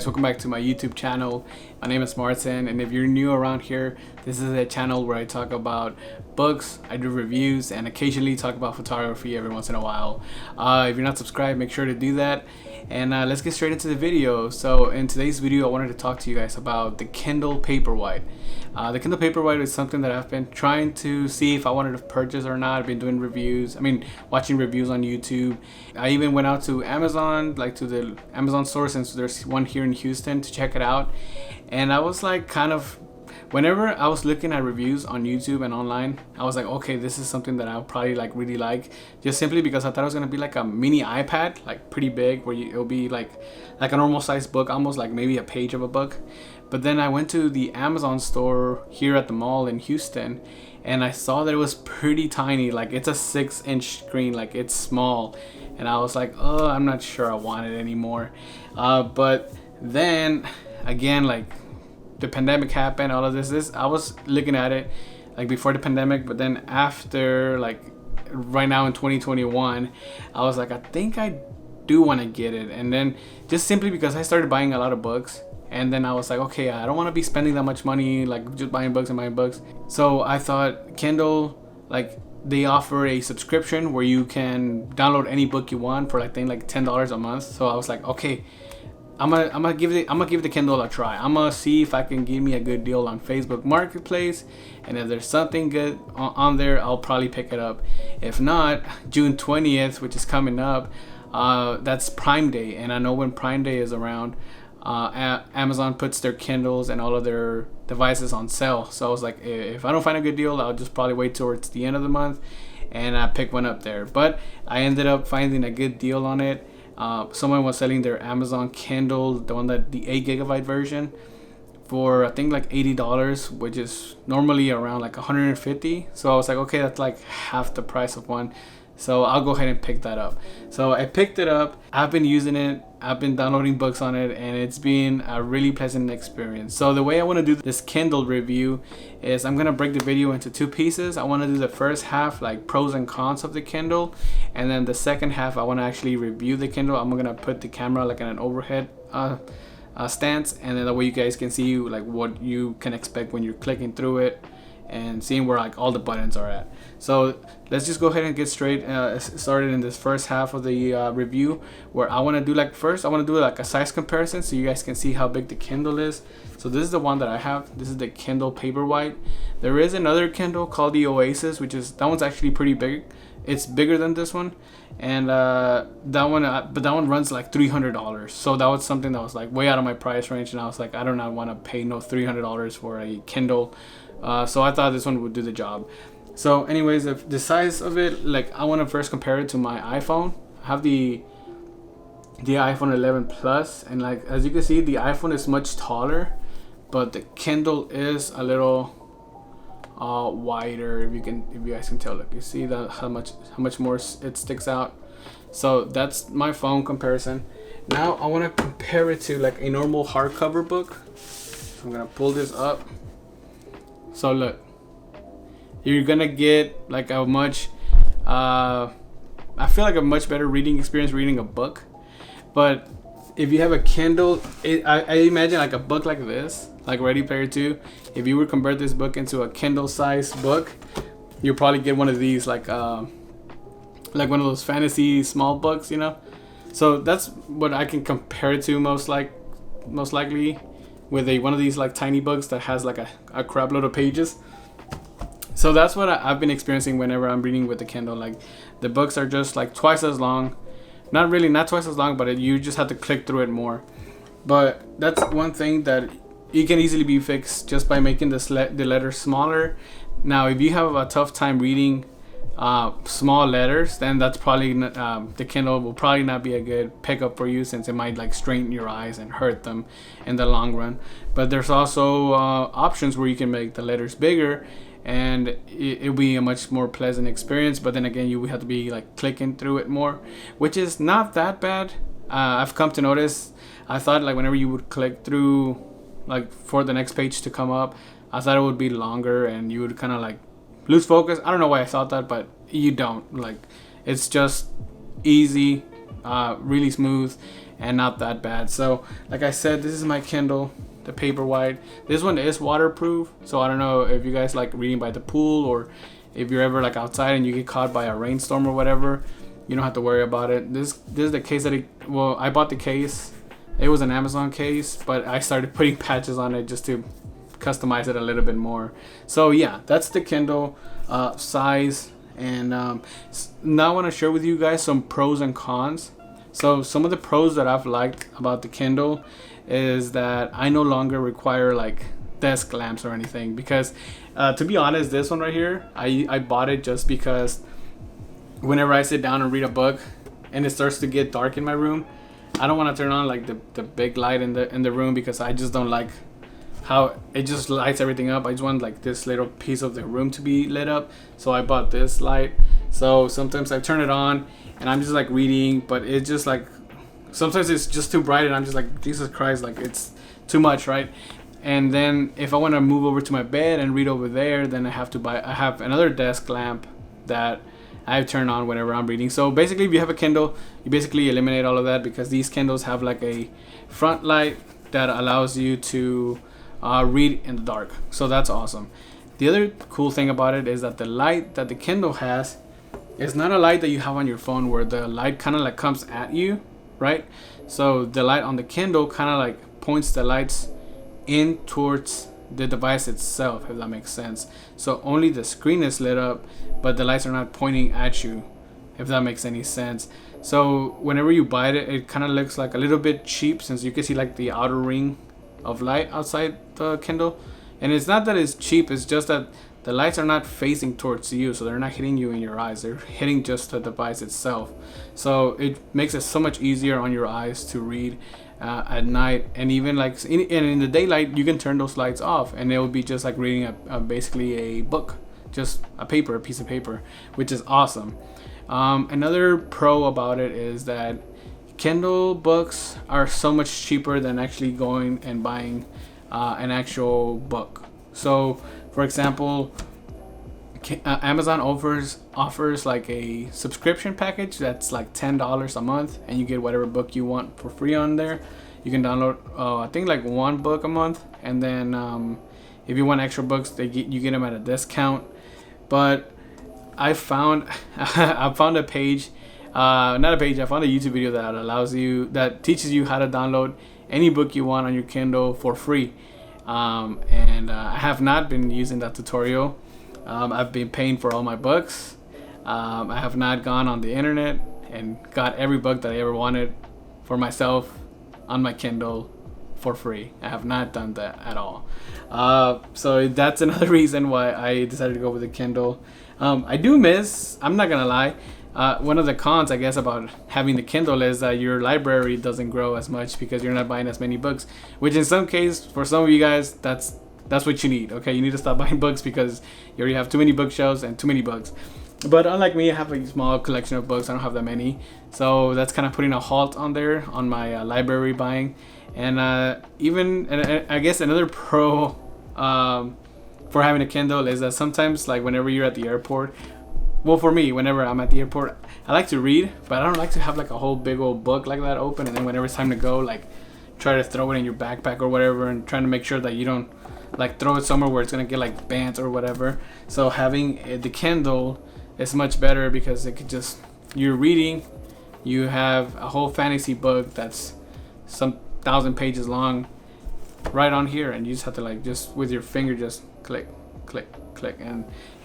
guys, welcome back to my YouTube channel. My name is Martin, and if you're new around here, this is a channel where I talk about books, I do reviews, and occasionally talk about photography every once in a while. If you're not subscribed, make sure to do that. And let's get straight into the video. So in today's video, I wanted to talk to you guys about the Kindle Paperwhite. The Kindle Paperwhite is something that I've been trying to see if I wanted to purchase or not. I've been doing reviews, watching reviews on YouTube. I even went out to Amazon, like to the Amazon store, since there's one here in Houston, to check it out. And I was like, whenever I was looking at reviews on YouTube and online, I was like, okay, this is something that I'll probably really like, just simply because I thought it was gonna be like a mini iPad, like pretty big, where it'll be like a normal sized book, almost like maybe a page of a book. But then I went to the Amazon store here at the mall in Houston, and I saw that it was pretty tiny, like it's a 6-inch screen, like it's small. And I was like, oh, I'm not sure I want it anymore. But then again, like the pandemic happened, all of this, I was looking at it like before the pandemic, but then after, like right now in 2021, I was like, I think I do want to get it. And then just simply because I started buying a lot of books, and then I was like, okay, I don't want to be spending that much money, like just buying books and buying books. So I thought Kindle, like they offer a subscription where you can download any book you want for like $10 a month. So I was like, okay, I'm gonna give the Kindle a try. I'm gonna see if I can give me a good deal on Facebook Marketplace, and if there's something good on there, I'll probably pick it up. If not, June 20th, which is coming up, that's Prime Day, and I know when Prime Day is around, Amazon puts their Kindles and all of their devices on sale. So I was like, if I don't find a good deal, I'll just probably wait towards the end of the month and pick one up there. But I ended up finding a good deal on it. Someone was selling their Amazon Kindle, the 8 GB version, for I think like $80, which is normally around like $150. So I was like, okay, that's like half the price of one. So I'll go ahead and pick that up. So I picked it up. I've been using it. I've been downloading books on it, and it's been a really pleasant experience. So the way I want to do this Kindle review is I'm going to break the video into two pieces. I want to do the first half, like pros and cons of the Kindle, and then the second half, I want to actually review the Kindle. I'm going to put the camera like in an overhead stance, and then that way you guys can see like what you can expect when you're clicking through it and seeing where like all the buttons are at. So let's just go ahead and get straight started in this first half of the review, where I want to do like a size comparison so you guys can see how big the Kindle is. So this is the one that I have. This is the Kindle Paperwhite. There is another Kindle called the Oasis, that one's actually pretty big. It's bigger than this one, and but that one runs like $300. So that was something that was like way out of my price range, and I was like, I do not want to pay no $300 for a Kindle. So I thought this one would do the job. So anyways, if the size of it, like I want to first compare it to my iPhone. I have the iPhone 11 Plus, and like as you can see, the iPhone is much taller, but the Kindle is a little wider. If you guys can tell, like you see that how much more it sticks out. So that's my phone comparison. Now I want to compare it to like a normal hardcover book. So I'm gonna pull this up. So look, you're gonna get like a much I feel like a much better reading experience reading a book. But if you have a Kindle, I imagine like a book like this, like Ready Player 2, if you would convert this book into a Kindle size book, you'll probably get one of these like one of those fantasy small books, you know. So that's what I can compare it to most likely, with one of these like tiny books that has like a crap load of pages. So that's what I've been experiencing whenever I'm reading with the Kindle. Like the books are just like twice as long. Not twice as long, but you just have to click through it more. But that's one thing that it can easily be fixed just by making the letters smaller. Now, if you have a tough time reading small letters, then that's probably the Kindle will probably not be a good pickup for you, since it might like strain your eyes and hurt them in the long run. But there's also options where you can make the letters bigger, and it'll be a much more pleasant experience. But then again, you will have to be like clicking through it more, which is not that bad. I've come to notice, I thought like whenever you would click through like for the next page to come up, I thought it would be longer and you would kind of like lose focus. I don't know why I thought that, but you don't. Like it's just easy, really smooth, and not that bad. So like I said, this is my Kindle, the Paperwhite. This one is waterproof, so I don't know if you guys like reading by the pool, or if you're ever like outside and you get caught by a rainstorm or whatever, you don't have to worry about it. This is the case that I bought the case. It was an Amazon case, but I started putting patches on it just to customize it a little bit more. So yeah, that's the Kindle size. And now I want to share with you guys some pros and cons. So some of the pros that I've liked about the Kindle is that I no longer require like desk lamps or anything, because to be honest, this one right here, I bought it just because whenever I sit down and read a book and it starts to get dark in my room, I don't want to turn on like the big light in the room, because I just don't like how it just lights everything up. I just want like this little piece of the room to be lit up. So I bought this light. So sometimes I turn it on and I'm just like reading, but it's just like sometimes it's just too bright and I'm just like, Jesus Christ, like it's too much, right? And then if I want to move over to my bed and read over there, then I have another desk lamp that I turn on whenever I'm reading. So basically, if you have a Kindle, you basically eliminate all of that, because these Kindles have like a front light that allows you to read in the dark. So that's awesome. The other cool thing about it is that the light that the Kindle has is not a light that you have on your phone, where the light kind of like comes at you, right? So the light on the Kindle kind of like points the lights in towards the device itself, if that makes sense. So only the screen is lit up, but the lights are not pointing at you, if that makes any sense. So whenever you buy it, it kind of looks like a little bit cheap, since you can see like the outer ring of light outside the Kindle. And it's not that it's cheap, it's just that the lights are not facing towards you, so they're not hitting you in your eyes, they're hitting just the device itself. So it makes it so much easier on your eyes to read at night. And even like in the daylight, you can turn those lights off and it will be just like reading basically a book, just a piece of paper, which is awesome. Another pro about it is that Kindle books are so much cheaper than actually going and buying an actual book. So for example, Amazon offers like a subscription package that's like $10 a month, and you get whatever book you want for free on there. You can download I think like one book a month, and then if you want extra books, you get them at a discount. But I found a page, not a page, I found a YouTube video that teaches you how to download any book you want on your Kindle for free. And I have not been using that tutorial. I've been paying for all my books. I have not gone on the internet and got every book that I ever wanted for myself on my Kindle for free. I have not done that at all. So that's another reason why I decided to go with the Kindle. I do miss, I'm not gonna lie, one of the cons, I guess, about having the Kindle is that your library doesn't grow as much because you're not buying as many books, which in some case, for some of you guys, that's what you need. Okay, you need to stop buying books because you already have too many bookshelves and too many books. But unlike me, I have a small collection of books. I don't have that many, so that's kind of putting a halt on my library buying. And I guess another pro for having a Kindle is that sometimes, like whenever you're at the airport, well, for me, whenever I'm at the airport, I like to read, but I don't like to have like a whole big old book like that open, and then whenever it's time to go, like try to throw it in your backpack or whatever, and trying to make sure that you don't like throw it somewhere where it's gonna get like bent or whatever. So having the Kindle is much better because it could just, you're reading, you have a whole fantasy book that's some 1,000 pages long right on here, and you just have to like just with your finger just click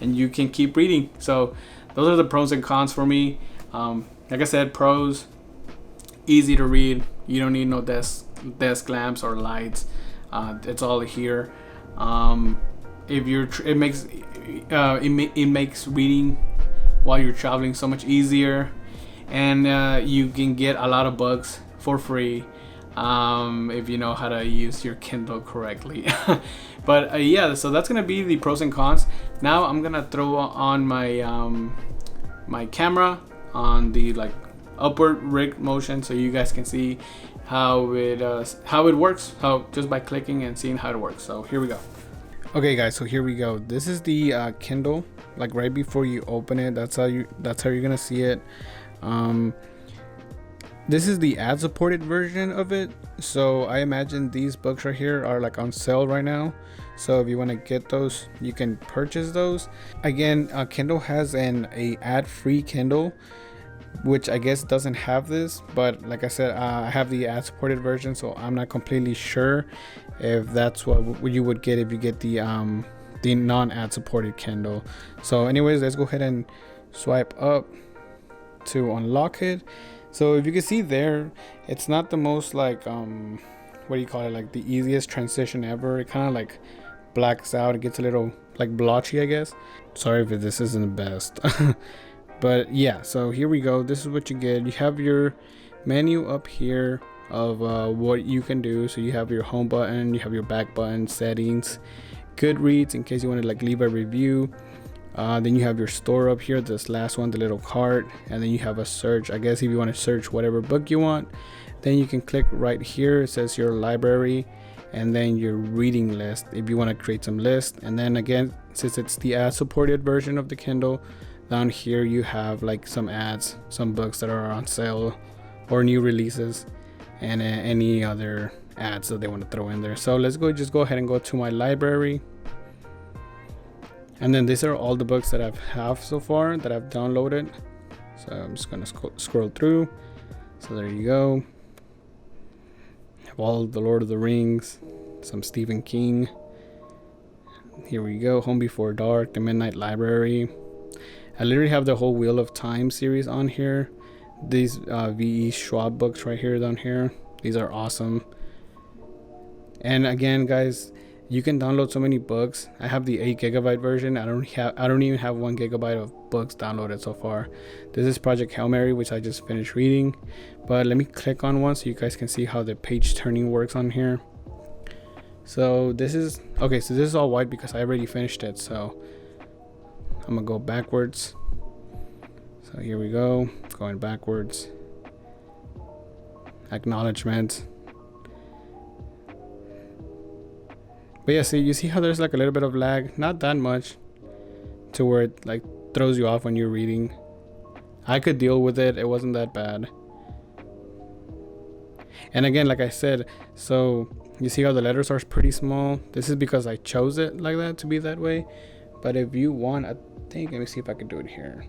and you can keep reading. So those are the pros and cons for me. Like I said, pros, easy to read, you don't need no desk lamps or lights, it's all here. It makes reading while you're traveling so much easier, and you can get a lot of books for free if you know how to use your Kindle correctly. But yeah, so that's gonna be the pros and cons. Now I'm gonna throw on my my camera on the like upward rig motion so you guys can see how it works, just by clicking and seeing how it works. So here we go. Okay guys, so here we go. This is the Kindle, like right before you open it, that's how you're gonna see it. This is the ad supported version of it. So I imagine these books right here are like on sale right now. So if you want to get those, you can purchase those. Again, Kindle has a ad free Kindle, which I guess doesn't have this, but like I said, I have the ad supported version, so I'm not completely sure if that's what you would get if you get the non ad supported Kindle. So anyways, let's go ahead and swipe up to unlock it. So if you can see there, it's not the most like what do you call it, like the easiest transition ever. It kind of like blacks out. It gets a little like blotchy, I guess. Sorry if this isn't the best. But yeah, so here we go. This is what you get. You have your menu up here of what you can do. So you have your home button, you have your back button, settings, Goodreads in case you want to like leave a review. Then you have your store up here, this last one, the little cart, and then you have a search. I guess if you want to search whatever book you want, then you can click right here. It says your library, and then your reading list if you want to create some list. And then again, since it's the ad supported version of the Kindle, down here you have like some ads, some books that are on sale or new releases, and any other ads that they want to throw in there. So let's just go ahead and go to my library. And then these are all the books that I've have so far that I've downloaded. So I'm just gonna scroll through. So there you go. Have all the Lord of the Rings, some Stephen King. Here we go. Home Before Dark, The Midnight Library. I literally have the whole Wheel of Time series on here. These V.E. Schwab books right here down here. These are awesome. And again, guys, you can download so many books. I have the 8 GB version. I don't even have 1 GB of books downloaded so far. This is Project Hail Mary, which I just finished reading. But let me click on one so you guys can see how the page turning works on here. So this is okay. So this is all white because I already finished it. So I'm gonna go backwards. So here we go, going backwards. Acknowledgement. But yeah, see, you see how there's like a little bit of lag, not that much, to where it like throws you off when you're reading. I could deal with it. It wasn't that bad. And again, like I said, so you see how the letters are pretty small. This is because I chose it like that to be that way. But if you want, I think, let me see if I can do it here.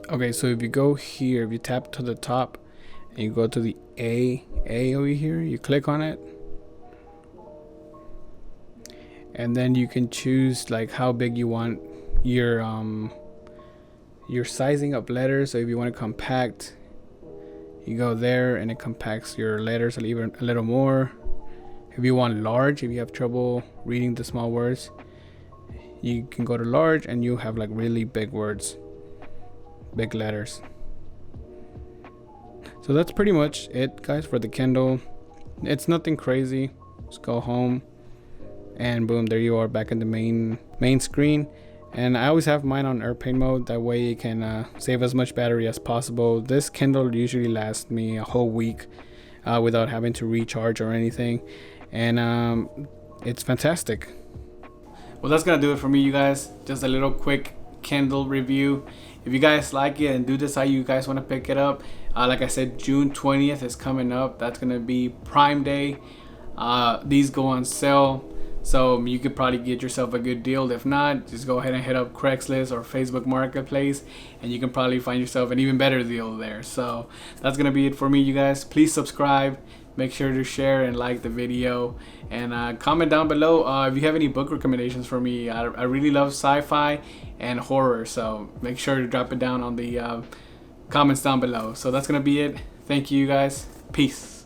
Okay, so if you go here, if you tap to the top and you go to the A over here, you click on it, and then you can choose like how big you want your sizing of letters. So if you want to compact, you go there and it compacts your letters even a little more. If you want large, if you have trouble reading the small words, you can go to large and you have like really big words, big letters. So that's pretty much it, guys, for the Kindle. It's nothing crazy. Just go home and boom, there you are back in the main screen. And I always have mine on airplane mode, that way it can save as much battery as possible. This Kindle usually lasts me a whole week without having to recharge or anything, and it's fantastic. Well, that's gonna do it for me, you guys. Just a little quick Kindle review. If you guys like it and do decide you guys want to pick it up, like I said, June 20th is coming up. That's gonna be Prime Day. These go on sale, so you could probably get yourself a good deal. If not, just go ahead and hit up Craigslist or Facebook Marketplace, and you can probably find yourself an even better deal there. So that's gonna be it for me, you guys. Please subscribe. Make sure to share and like the video, and comment down below if you have any book recommendations for me. I really love sci-fi and horror, so make sure to drop it down on the comments down below. So that's gonna be it. Thank you, guys. Peace.